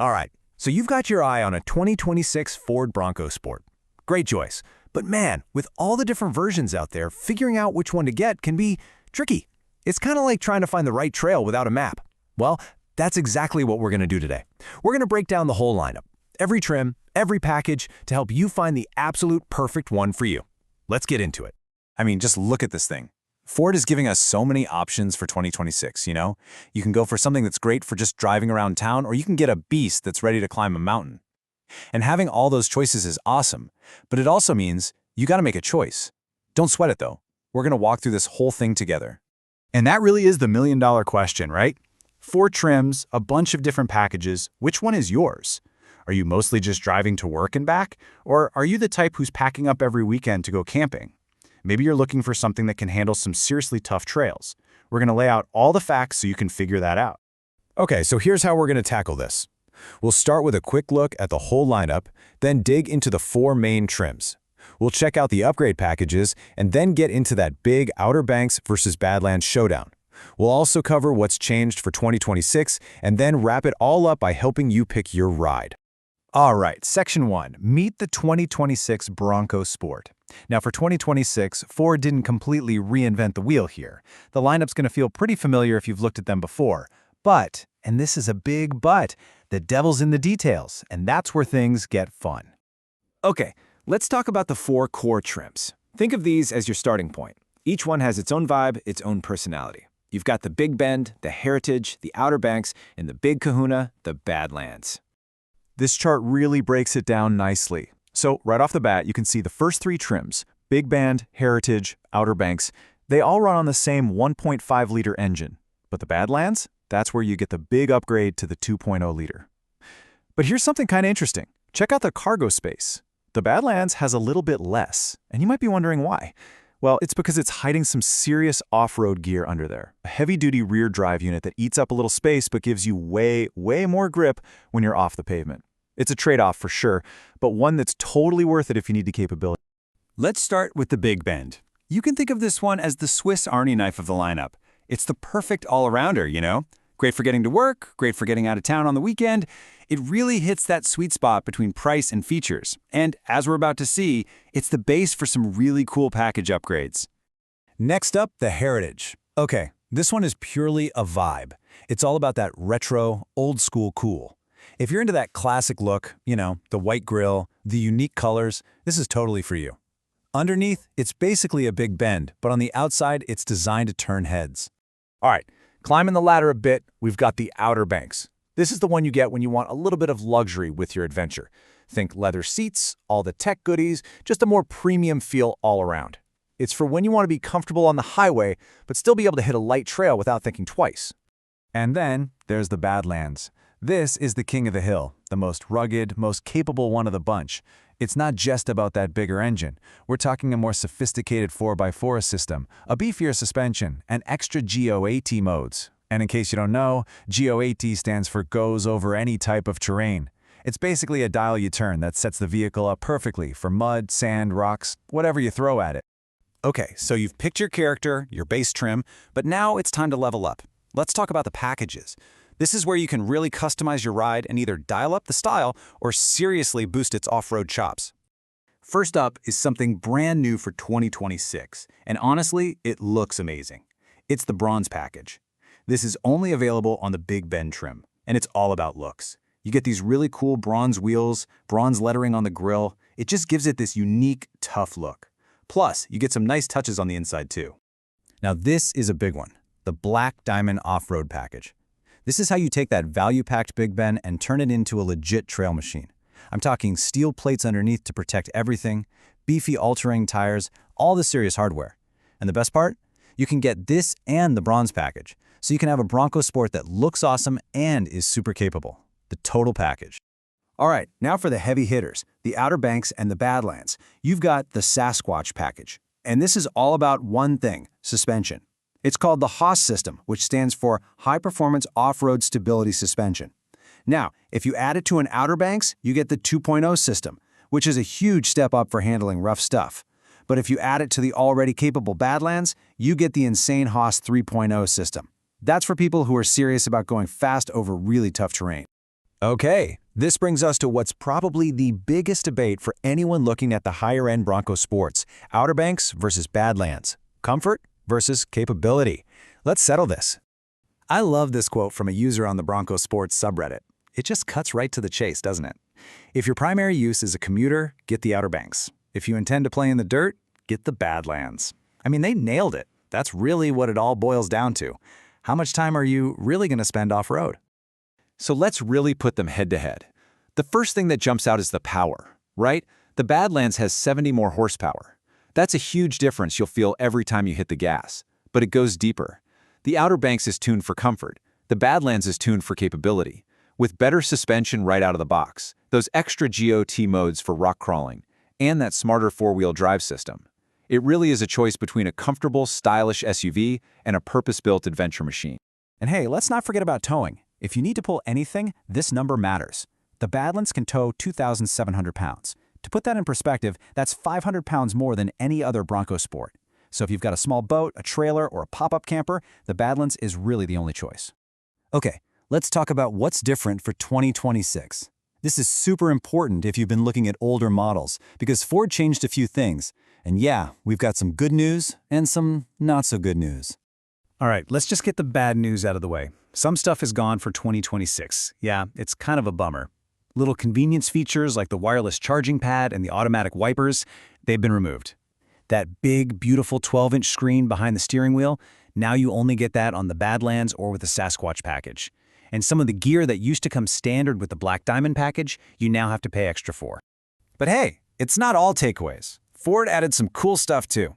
All right, so you've got your eye on a 2026 Ford Bronco Sport. Great choice. But man, with all the different versions out there, figuring out which one to get can be tricky. It's kind of like trying to find the right trail without a map. Well, that's exactly what we're going to do today. We're going to break down the whole lineup, every trim, every package, to help you find the absolute perfect one for you. Let's get into it. I mean, just look at this thing. Ford is giving us so many options for 2026, you know? You can go for something that's great for just driving around town, or you can get a beast that's ready to climb a mountain. And having all those choices is awesome, but it also means you got to make a choice. Don't sweat it, though. We're going to walk through this whole thing together. And that really is the million-dollar question, right? 4 trims, a bunch of different packages. Which one is yours? Are you mostly just driving to work and back? Or are you the type who's packing up every weekend to go camping? Maybe you're looking for something that can handle some seriously tough trails. We're going to lay out all the facts so you can figure that out. Okay, so here's how we're going to tackle this. We'll start with a quick look at the whole lineup, then dig into the 4 main trims. We'll check out the upgrade packages, and then get into that big Outer Banks versus Badlands showdown. We'll also cover what's changed for 2026, and then wrap it all up by helping you pick your ride. All right, Section 1, meet the 2026 Bronco Sport. Now for 2026, Ford didn't completely reinvent the wheel here. The lineup's going to feel pretty familiar if you've looked at them before. But, and this is a big but, the devil's in the details, and that's where things get fun. Okay, let's talk about the 4 core trims. Think of these as your starting point. Each one has its own vibe, its own personality. You've got the Big Bend, the Heritage, the Outer Banks, and the Big Kahuna, the Badlands. This chart really breaks it down nicely. So right off the bat, you can see the first 3 trims, Big Bend, Heritage, Outer Banks, they all run on the same 1.5-liter engine. But the Badlands, that's where you get the big upgrade to the 2.0-liter. But here's something kind of interesting. Check out the cargo space. The Badlands has a little bit less, and you might be wondering why. Well, it's because it's hiding some serious off-road gear under there. A heavy-duty rear drive unit that eats up a little space but gives you way more grip when you're off the pavement. It's a trade-off for sure, but one that's totally worth it if you need the capability. Let's start with the Big Bend. You can think of this one as the Swiss Army knife of the lineup. It's the perfect all-arounder, you know? Great for getting to work, great for getting out of town on the weekend. It really hits that sweet spot between price and features. And as we're about to see, it's the base for some really cool package upgrades. Next up, the Heritage. Okay, this one is purely a vibe. It's all about that retro, old-school cool. If you're into that classic look, you know, the white grille, the unique colors, this is totally for you. Underneath, it's basically a Big Bend, but on the outside, it's designed to turn heads. All right, climbing the ladder a bit, we've got the Outer Banks. This is the one you get when you want a little bit of luxury with your adventure. Think leather seats, all the tech goodies, just a more premium feel all around. It's for when you want to be comfortable on the highway, but still be able to hit a light trail without thinking twice. And then there's the Badlands. This is the king of the hill, the most rugged, most capable one of the bunch. It's not just about that bigger engine. We're talking a more sophisticated 4x4 system, a beefier suspension, and extra GOAT modes. And in case you don't know, GOAT stands for Goes Over Any Type of Terrain. It's basically a dial you turn that sets the vehicle up perfectly for mud, sand, rocks, whatever you throw at it. Okay, so you've picked your character, your base trim, but now it's time to level up. Let's talk about the packages. This is where you can really customize your ride and either dial up the style or seriously boost its off-road chops. First up is something brand new for 2026, and honestly, it looks amazing. It's the Bronze Package. This is only available on the Big Bend trim, and it's all about looks. You get these really cool bronze wheels, bronze lettering on the grille. It just gives it this unique, tough look. Plus, you get some nice touches on the inside too. Now this is a big one, the Black Diamond Off-Road Package. This is how you take that value-packed Big Bend and turn it into a legit trail machine. I'm talking steel plates underneath to protect everything, beefy all-terrain tires, all the serious hardware. And the best part? You can get this and the Bronze Package, so you can have a Bronco Sport that looks awesome and is super capable. The total package. All right, now for the heavy hitters, the Outer Banks and the Badlands. You've got the Sasquatch Package. And this is all about one thing, suspension. It's called the HOS system, which stands for High Performance Off-Road Stability Suspension. Now, if you add it to an Outer Banks, you get the 2.0 system, which is a huge step up for handling rough stuff. But if you add it to the already capable Badlands, you get the insane HOS 3.0 system. That's for people who are serious about going fast over really tough terrain. Okay, this brings us to what's probably the biggest debate for anyone looking at the higher-end Bronco Sports, Outer Banks versus Badlands, comfort versus capability. Let's settle this. I love this quote from a user on the Bronco Sports subreddit. It just cuts right to the chase, doesn't it? If your primary use is a commuter, get the Outer Banks. If you intend to play in the dirt, get the Badlands. I mean, they nailed it. That's really what it all boils down to. How much time are you really going to spend off-road? So let's really put them head-to-head. The first thing that jumps out is the power, right? The Badlands has 70 more horsepower. That's a huge difference you'll feel every time you hit the gas. But it goes deeper. The Outer Banks is tuned for comfort. The Badlands is tuned for capability. With better suspension right out of the box, those extra GOT modes for rock crawling, and that smarter four-wheel drive system. It really is a choice between a comfortable, stylish SUV and a purpose-built adventure machine. And hey, let's not forget about towing. If you need to pull anything, this number matters. The Badlands can tow 2,700 pounds. To put that in perspective, that's 500 pounds more than any other Bronco Sport. So if you've got a small boat, a trailer, or a pop-up camper, the Badlands is really the only choice. Okay, let's talk about what's different for 2026. This is super important if you've been looking at older models, because Ford changed a few things. And yeah, we've got some good news and some not so good news. All right, let's just get the bad news out of the way. Some stuff is gone for 2026. Yeah, it's kind of a bummer. Little convenience features like the wireless charging pad and the automatic wipers, they've been removed. That big, beautiful 12-inch screen behind the steering wheel, now you only get that on the Badlands or with the Sasquatch Package. And some of the gear that used to come standard with the Black Diamond package, you now have to pay extra for. But hey, it's not all takeaways. Ford added some cool stuff too.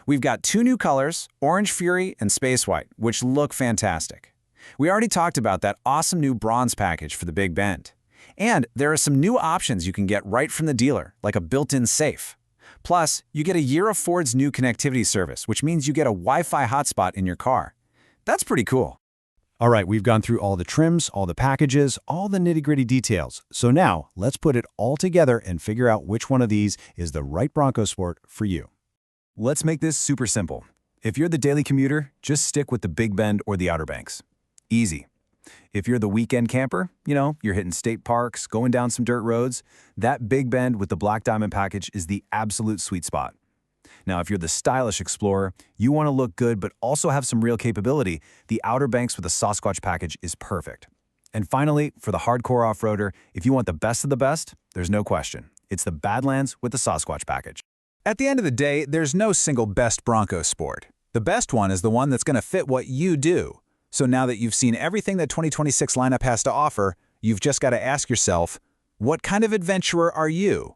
We've got 2 new colors, Orange Fury and Space White, which look fantastic. We already talked about that awesome new bronze package for the Big Bend. And there are some new options you can get right from the dealer, like a built-in safe. Plus, you get a year of Ford's new connectivity service, which means you get a Wi-Fi hotspot in your car. That's pretty cool. All right, we've gone through all the trims, all the packages, all the nitty-gritty details. So now, let's put it all together and figure out which one of these is the right Bronco Sport for you. Let's make this super simple. If you're the daily commuter, just stick with the Big Bend or the Outer Banks. Easy. If you're the weekend camper, you're hitting state parks, going down some dirt roads, that Big Bend with the Black Diamond package is the absolute sweet spot. Now, if you're the stylish explorer, you want to look good but also have some real capability, the Outer Banks with the Sasquatch package is perfect. And finally, for the hardcore off-roader, if you want the best of the best, there's no question. It's the Badlands with the Sasquatch package. At the end of the day, there's no single best Bronco Sport. The best one is the one that's going to fit what you do. So now that you've seen everything that 2026 lineup has to offer, you've just got to ask yourself, what kind of adventurer are you?